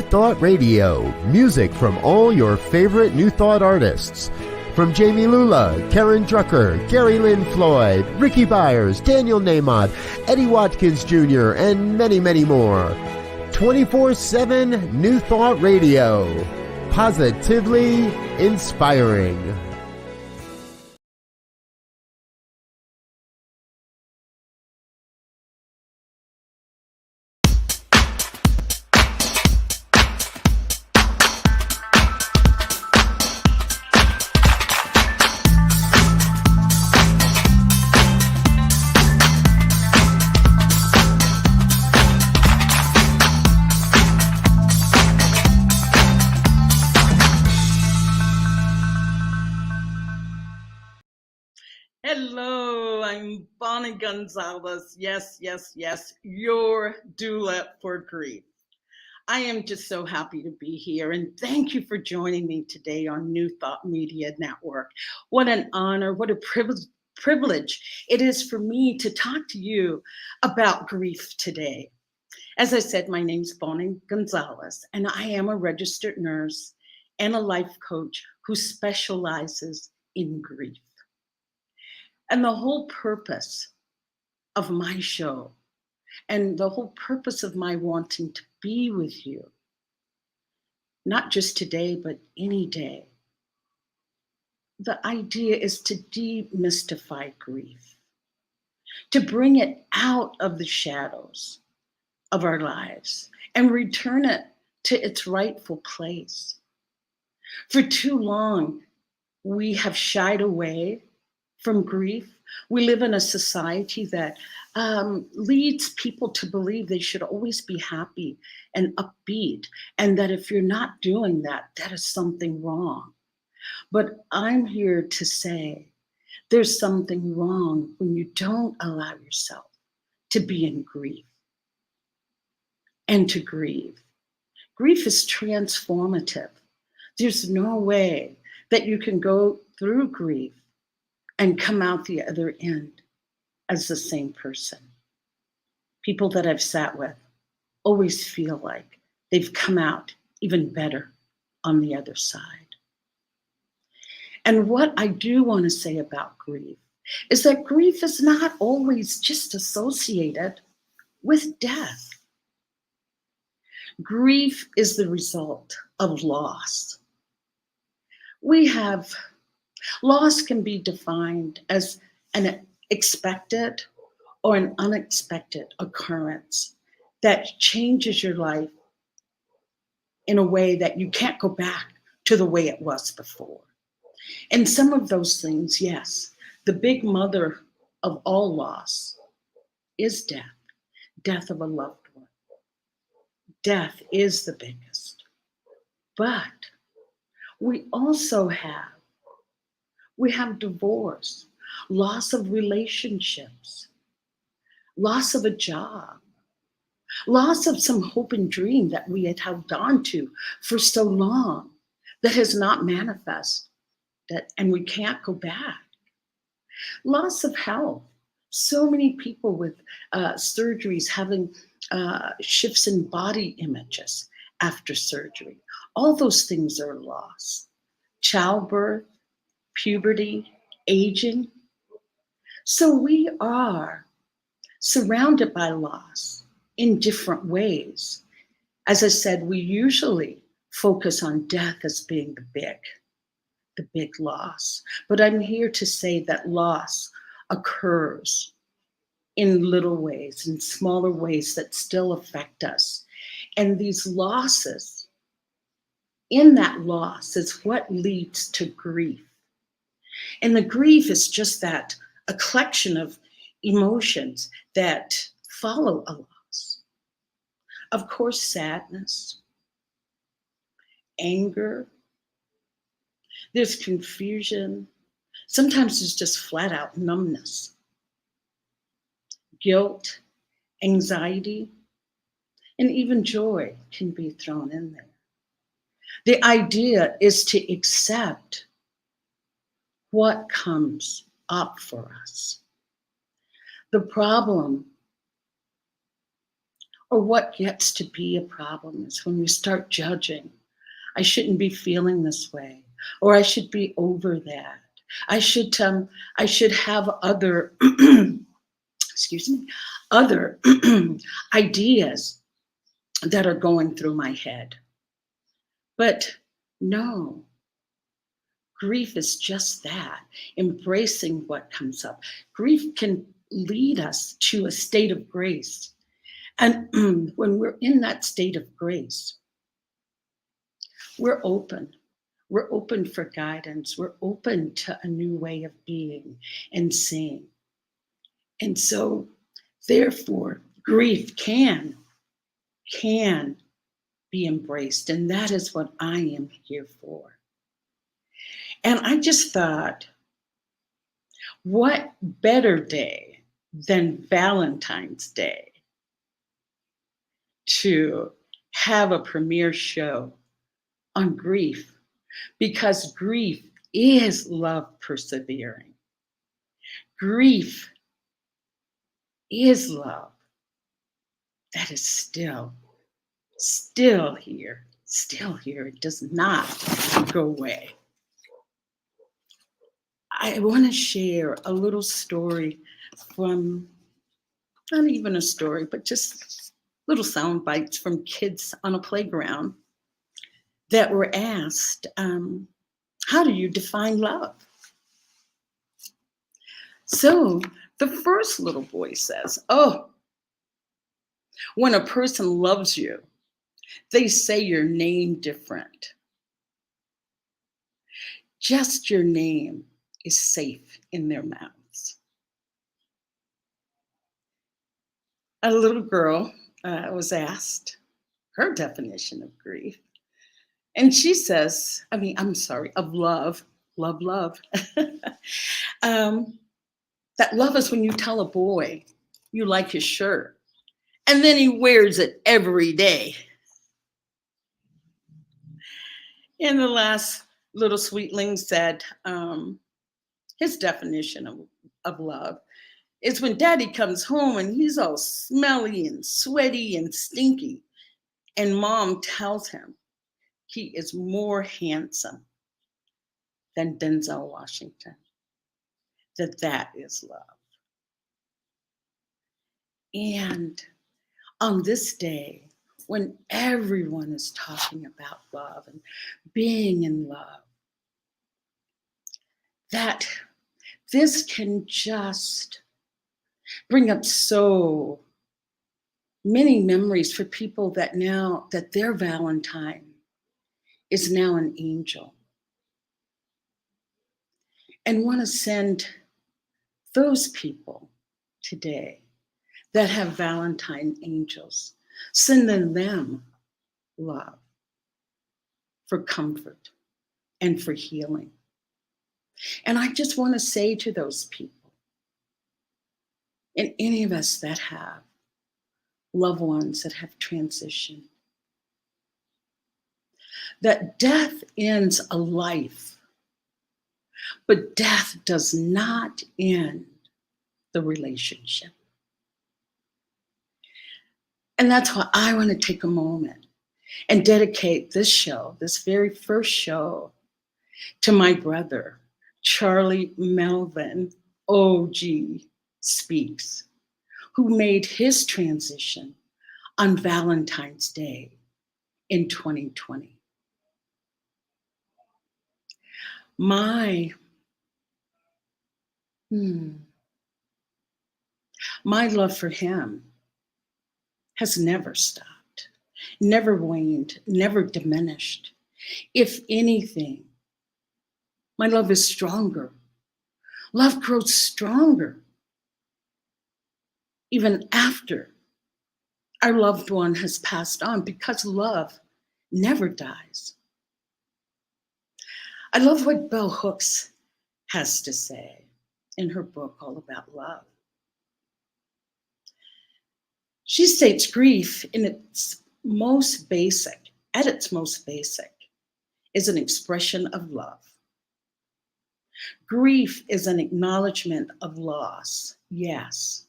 Thought Radio, music from all your favorite New Thought artists. From Jamie Lula, Karen Drucker, Gary Lynn Floyd, Ricky Byers, Daniel Nahmod, Eddie Watkins Jr., and many, many more. 24/7 New Thought Radio. Positively inspiring. Hello, I'm Bonnie Gonzalez. Yes, your doula for grief. I am just so happy to be here, and thank you for joining me today on New Thought Media Network. What an honor, what a privilege it is for me to talk to you about grief today. As I said, my name's Bonnie Gonzalez, and I am a registered nurse and a life coach who specializes in grief. And the whole purpose of my show and the whole purpose of my wanting to be with you, not just today, but any day, the idea is to demystify grief, to bring it out of the shadows of our lives and return it to its rightful place. For too long, we have shied away from grief. We live in a society that leads people to believe they should always be happy and upbeat, and that if you're not doing that, that is something wrong. But I'm here to say there's something wrong when you don't allow yourself to be in grief and to grieve. Grief is transformative. There's no way that you can go through grief and come out the other end as the same person. People that I've sat with always feel like they've come out even better on the other side. And what I do want to say about grief is that grief is not always just associated with death. Grief is the result of loss. Loss can be defined as an expected or an unexpected occurrence that changes your life in a way that you can't go back to the way it was before. And some of those things, yes, the big mother of all loss is death of a loved one. Death is the biggest. But we also have divorce, loss of relationships, loss of a job, loss of some hope and dream that we had held on to for so long that has not manifested, and we can't go back. Loss of health. So many people with surgeries having shifts in body images after surgery. All those things are loss. Childbirth, puberty, aging. So we are surrounded by loss in different ways. As I said, we usually focus on death as being the big loss. But I'm here to say that loss occurs in little ways, in smaller ways that still affect us. And these losses, in that loss is what leads to grief. And the grief is just that, a collection of emotions that follow a loss. Of course, sadness, anger, there's confusion. Sometimes it's just flat out numbness, guilt, anxiety, and even joy can be thrown in there. The idea is to accept what comes up for us. The problem Or what gets to be a problem is when we start judging. I shouldn't be feeling this way, or I should be over that. I should have other, excuse me, other ideas that are going through my head. But no, grief is just that, embracing what comes up. Grief can lead us to a state of grace. And when we're in that state of grace, we're open. We're open for guidance. We're open to a new way of being and seeing. And so, therefore, grief can be embraced. And that is what I am here for. And I just thought, what better day than Valentine's Day to have a premiere show on grief, because grief is love persevering. Grief is love that is still here. It does not go away. I want to share a little story from, not even a story, but just little sound bites from kids on a playground that were asked, how do you define love? So the first little boy says, oh, when a person loves you, they say your name different. Just your name is safe in their mouths. A little girl was asked her definition of grief. And she says, of love. That love is when you tell a boy you like his shirt, and then he wears it every day. And the last little sweetling said, his definition of love is when daddy comes home and he's all smelly and sweaty and stinky, and mom tells him he is more handsome than Denzel Washington. That is love. And on this day, when everyone is talking about love and being in love, that this can just bring up so many memories for people that now that their Valentine is now an angel. And want to send those people today that have Valentine angels, sending them love for comfort and for healing. And I just want to say to those people, and any of us that have loved ones that have transitioned, that death ends a life, but death does not end the relationship. And that's why I want to take a moment and dedicate this show, this very first show, to my brother, Charlie Melvin OG Speaks, who made his transition on Valentine's Day in 2020. My love for him has never stopped, never waned, never diminished. If anything, my love is stronger. Love grows stronger even after our loved one has passed on, because love never dies. I love what Bell Hooks has to say in her book, All About Love. She states grief at its most basic, is an expression of love. Grief is an acknowledgement of loss, yes.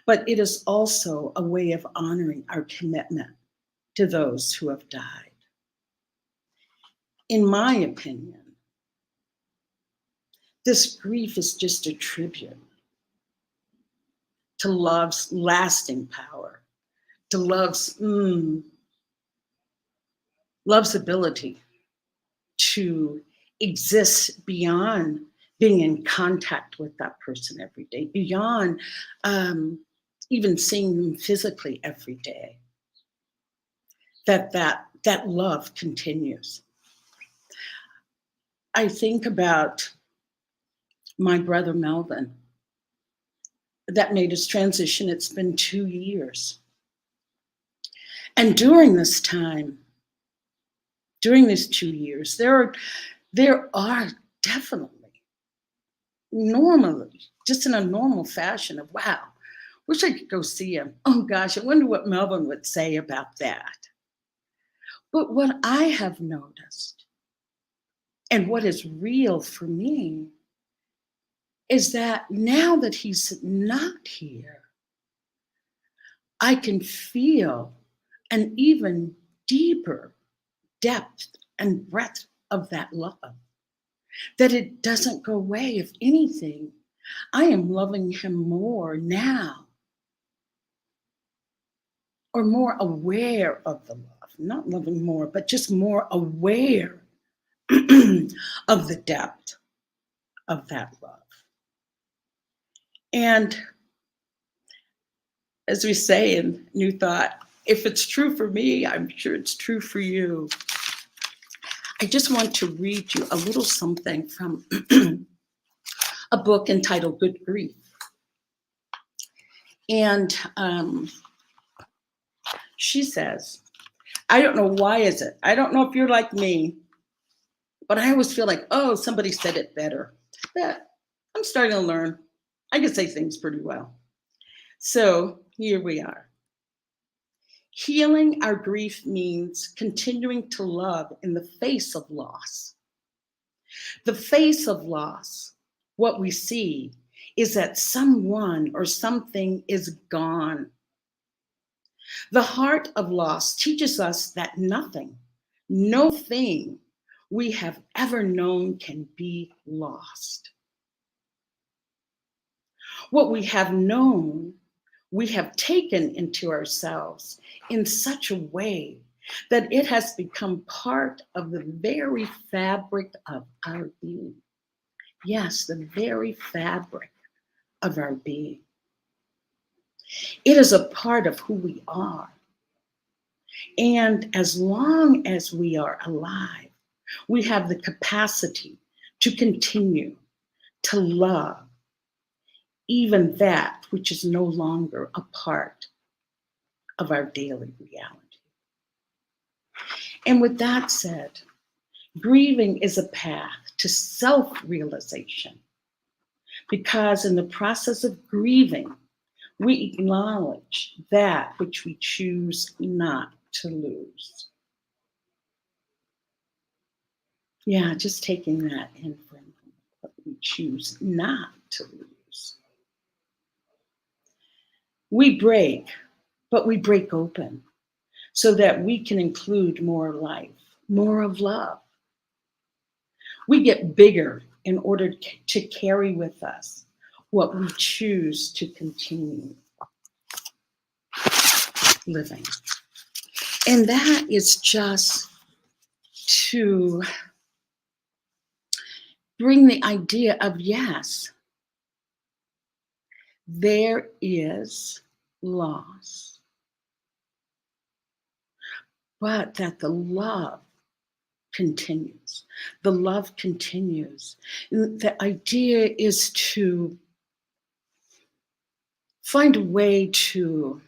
but it is also a way of honoring our commitment to those who have died. In my opinion, this grief is just a tribute to love's lasting power, to love's ability to exist beyond being in contact with that person every day, beyond even seeing them physically every day. That love continues. I think about my brother Melvin that made his transition. It's been 2 years. And during this time, during these 2 years, there are definitely, normally, just in a normal fashion of, wow, wish I could go see him. Oh gosh, I wonder what Melvin would say about that. But what I have noticed, and what is real for me, is that now that he's not here, I can feel an even deeper depth and breadth of that love, that it doesn't go away. If anything, I am loving him more now, or more aware of the love, not loving more, but just more aware of the depth of that love. And as we say in New Thought, if it's true for me, I'm sure it's true for you. I just want to read you a little something from a book entitled Good Grief. And she says, I don't know why is it. I don't know if you're like me, but I always feel like, oh, somebody said it better. But I'm starting to learn. I can say things pretty well. So here we are. Healing our grief means continuing to love in the face of loss. The face of loss, what we see is that someone or something is gone. The heart of loss teaches us that nothing, no thing we have ever known can be lost. What we have known, we have taken into ourselves in such a way that it has become part of the very fabric of our being. Yes, the very fabric of our being. It is a part of who we are. And as long as we are alive, we have the capacity to continue to love even that which is no longer a part of our daily reality. And with that said, grieving is a path to self-realization, because in the process of grieving, we acknowledge that which we choose not to lose. Yeah, just taking that in for a moment, what we choose not to lose. We break, but we break open so that we can include more life, more of love. We get bigger in order to carry with us what we choose to continue living. And that is just to bring the idea of, yes, there is loss, but that the love continues. The love continues. The idea is to find a way to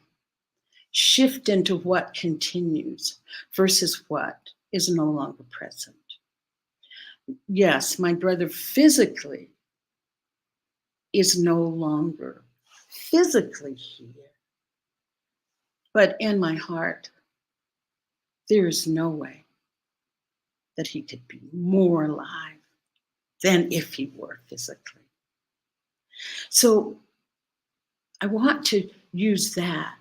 shift into what continues versus what is no longer present. Yes, my brother physically is no longer physically here, but in my heart, there is no way that he could be more alive than if he were physically. So I want to use that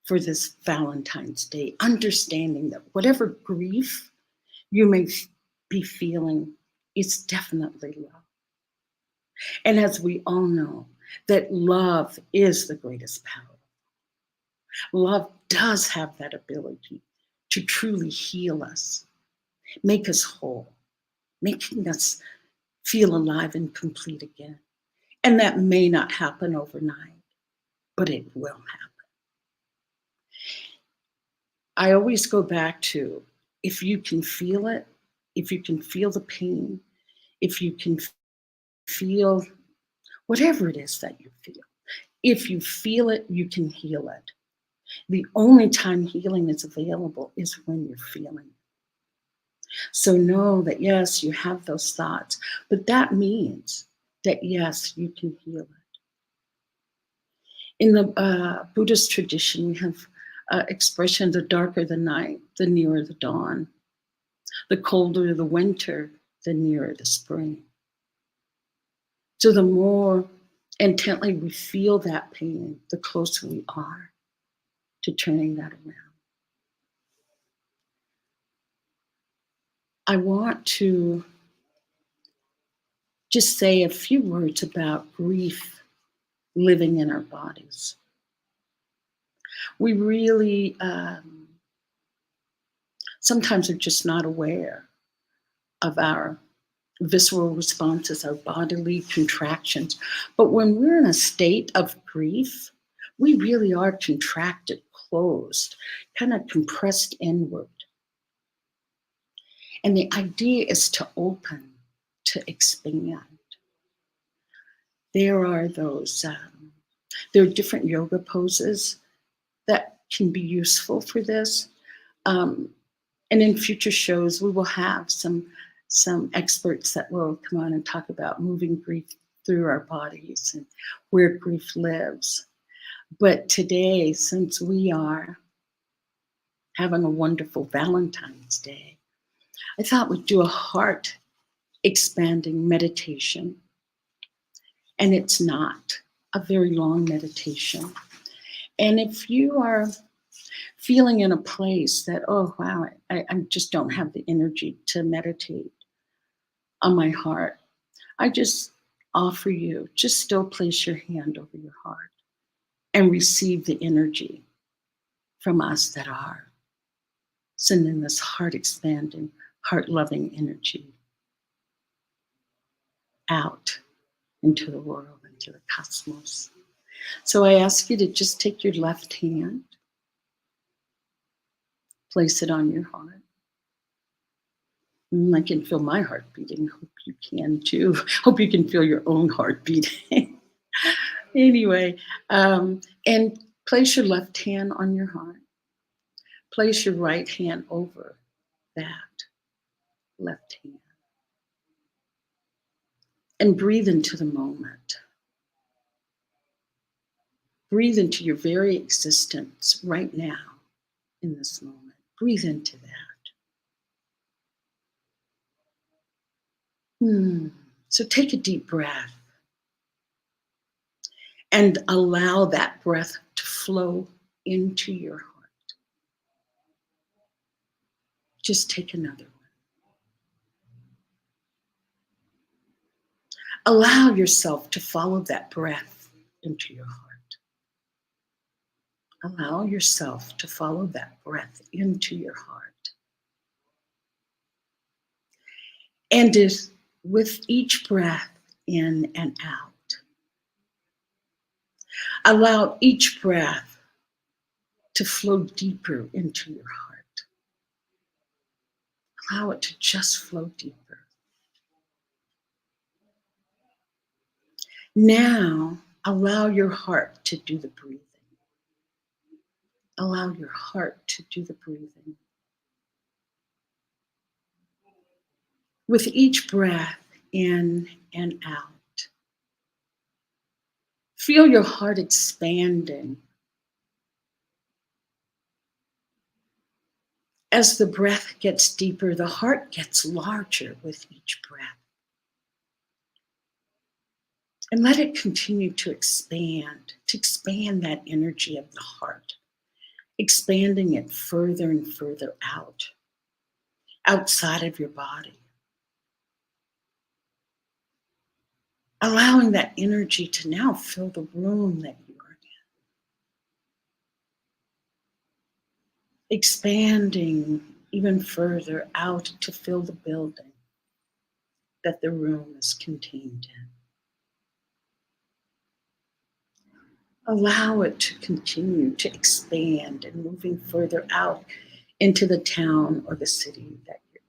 for this Valentine's Day, understanding that whatever grief you may be feeling, it's definitely love. And as we all know, that love is the greatest power. Love does have that ability to truly heal us, make us whole, making us feel alive and complete again. And that may not happen overnight, but it will happen. I always go back to, if you can feel it, if you can feel the pain, if you can feel whatever it is that you feel, if you feel it, you can heal it. The only time healing is available is when you're feeling. So know that, yes, you have those thoughts, but that means that, yes, you can heal it. In the Buddhist tradition, we have expression, the darker the night, the nearer the dawn. The colder the winter, the nearer the spring. So the more intently we feel that pain, the closer we are to turning that around. I want to just say a few words about grief living in our bodies. We really sometimes are just not aware of our visceral responses, our bodily contractions. But when we're in a state of grief, we really are contracted, closed, kind of compressed inward. And the idea is to open, to expand. There are there are different yoga poses that can be useful for this. And in future shows, we will have some experts that will come on and talk about moving grief through our bodies and where grief lives. But today, since we are having a wonderful Valentine's Day, I thought we'd do a heart expanding meditation. And it's not a very long meditation. And if you are feeling in a place that, oh, wow, I just don't have the energy to meditate on my heart, I just offer you, just still place your hand over your heart and receive the energy from us that are sending this heart expanding, heart loving energy out into the world, into the cosmos. So I ask you to just take your left hand, place it on your heart. I can feel my heart beating. Hope you can too. Hope you can feel your own heart beating. Anyway, and place your left hand on your heart. Place your right hand over that left hand. And breathe into the moment. Breathe into your very existence right now in this moment. Breathe into that. So take a deep breath and allow that breath to flow into your heart. Just take another one. Allow yourself to follow that breath into your heart. Allow yourself to follow that breath into your heart. And with each breath in and out, allow each breath to flow deeper into your heart. Allow it to just flow deeper. Now, allow your heart to do the breathing. Allow your heart to do the breathing. With each breath in and out, feel your heart expanding. As the breath gets deeper, the heart gets larger with each breath. And let it continue to expand that energy of the heart, expanding it further and further out, outside of your body. Allowing that energy to now fill the room that you are in. Expanding even further out to fill the building that the room is contained in. Allow it to continue to expand and moving further out into the town or the city that you're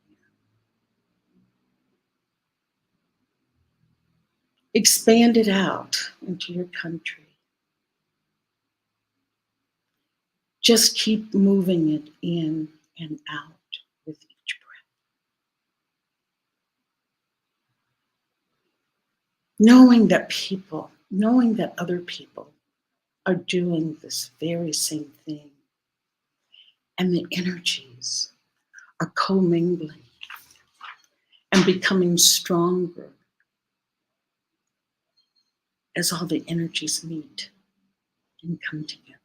in. Expand it out into your country. Just keep moving it in and out with each breath. Knowing that other people are doing this very same thing. And the energies are commingling and becoming stronger as all the energies meet and come together.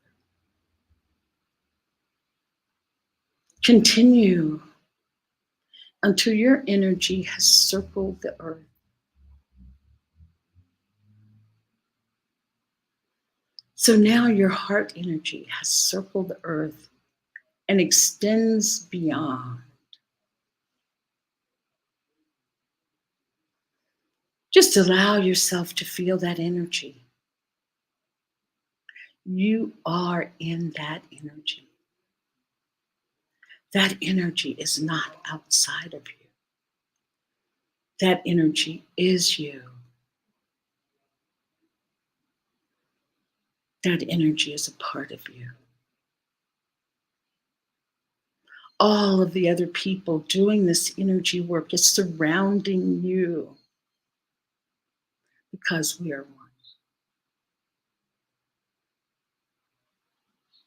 Continue until your energy has circled the earth. So now your heart energy has circled the earth and extends beyond. Just allow yourself to feel that energy. You are in that energy. That energy is not outside of you. That energy is you. That energy is a part of you. All of the other people doing this energy work is surrounding you because we are one.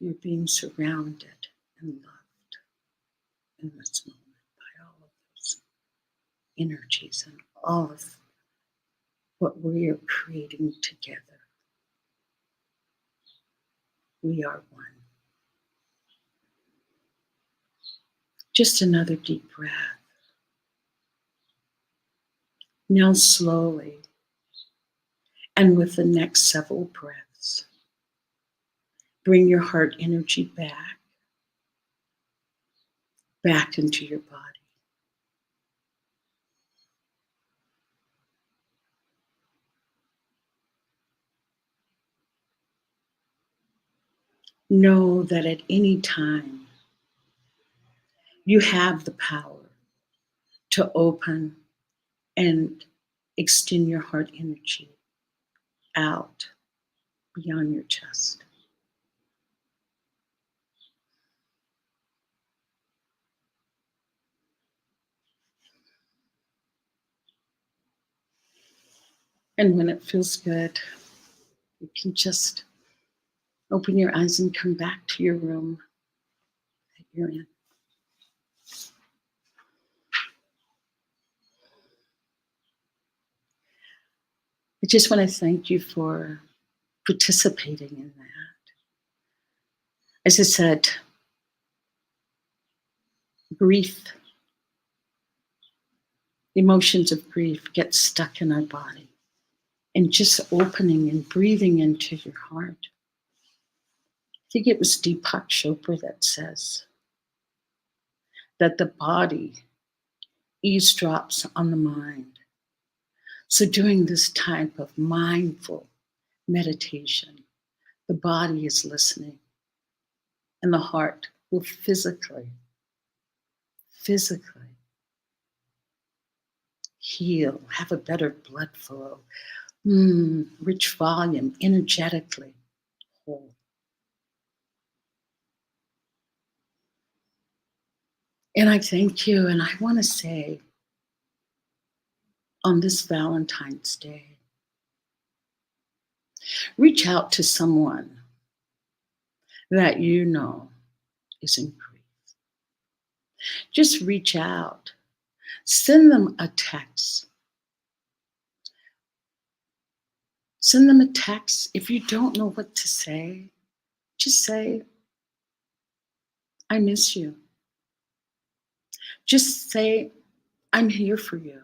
You're being surrounded and loved in this moment by all of those energies and all of what we are creating together. We are one. Just another deep breath. Now slowly, and with the next several breaths, bring your heart energy back into your body. Know that at any time, you have the power to open and extend your heart energy out beyond your chest. And when it feels good, you can just open your eyes and come back to your room that you're in. I just want to thank you for participating in that. As I said, grief, emotions of grief get stuck in our body. And just opening and breathing into your heart. I think it was Deepak Chopra that says that the body eavesdrops on the mind. So doing this type of mindful meditation, the body is listening and the heart will physically heal, have a better blood flow, rich volume, energetically whole. And I thank you, and I want to say on this Valentine's Day, reach out to someone that you know is in grief. Just reach out, send them a text. Send them a text. If you don't know what to say, just say, I miss you. Just say, I'm here for you.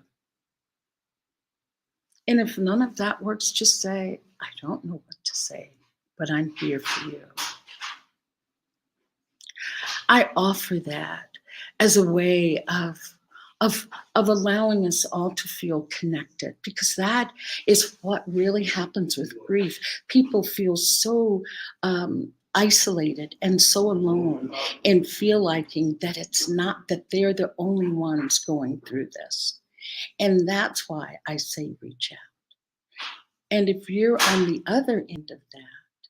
And if none of that works, just say, I don't know what to say, but I'm here for you. I offer that as a way of allowing us all to feel connected, because that is what really happens with grief. People feel so isolated and so alone, and feel liking that it's not that they're the only ones going through this. And that's why I say reach out. And if you're on the other end of that,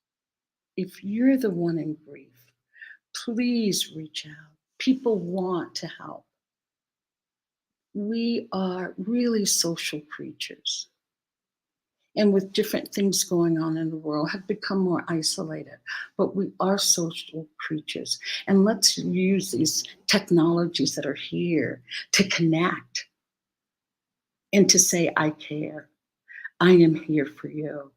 if you're the one in grief, please reach out. People want to help. We are really social creatures. And with different things going on in the world, have become more isolated. But we are social creatures. And let's use these technologies that are here to connect and to say, I care. I am here for you.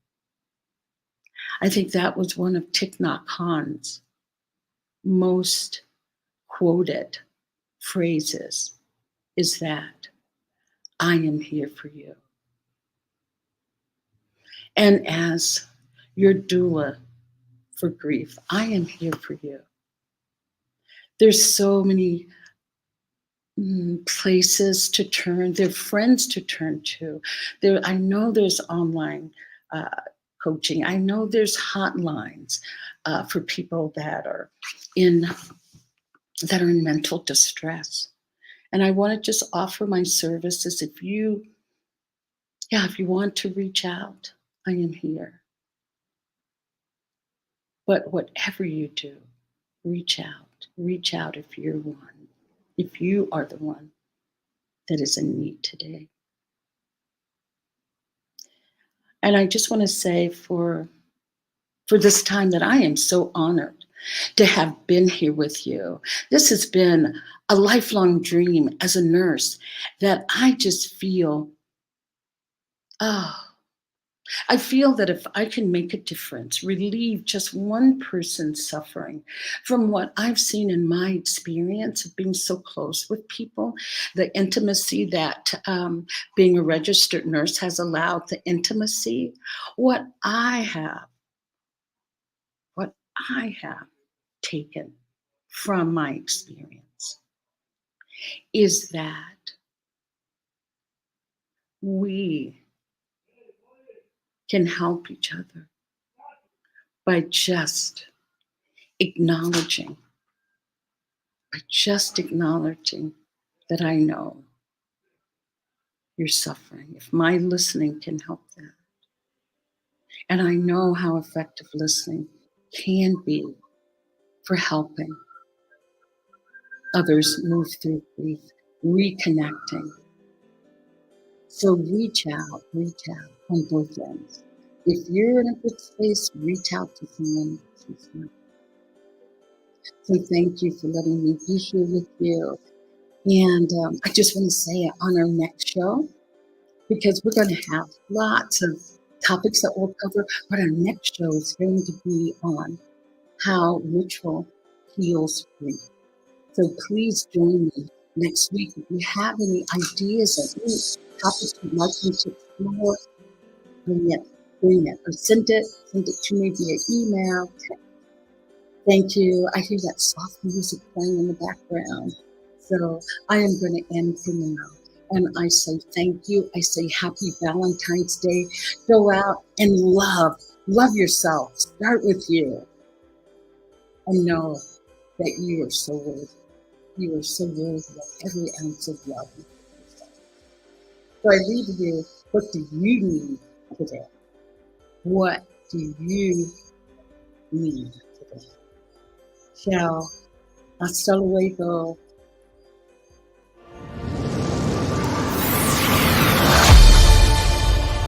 I think that was one of Thich Nhat Hanh's most quoted phrases, is that I am here for you. And as your doula for grief, I am here for you. There's so many places to turn. There are friends to turn to. I know there's online coaching. I know there's hotlines for people that are in mental distress. And I want to just offer my services. If you want to reach out, I am here. But whatever you do, reach out. Reach out if you're one. If you are the one that is in need today. And I just want to say for this time that I am so honored to have been here with you. This has been a lifelong dream as a nurse that I just feel, I feel that if I can make a difference, relieve just one person's suffering from what I've seen in my experience of being so close with people, the intimacy that being a registered nurse has allowed, the intimacy, what I have taken from my experience is that we can help each other by just acknowledging that I know you're suffering. If my listening can help that, and I know how effective listening can be for helping others move through grief, reconnecting. So reach out on both ends. If you're in a good space, reach out to someone else. So thank you for letting me be here with you. And I just want to say on our next show, because we're going to have lots of topics that we'll cover, but our next show is going to be on how ritual heals grief. So please join me next week. If you have any ideas or any topics you'd like me to explore, bring it, or send it to me via email. Thank you. I hear that soft music playing in the background. So I am going to end for now. And I say thank you. I say happy Valentine's Day. Go out and love yourself. Start with you. And know that you are so worthy. You are so worthy of every ounce of love. So I leave you, what do you need today? What do you need today? Ciao. Hasta luego.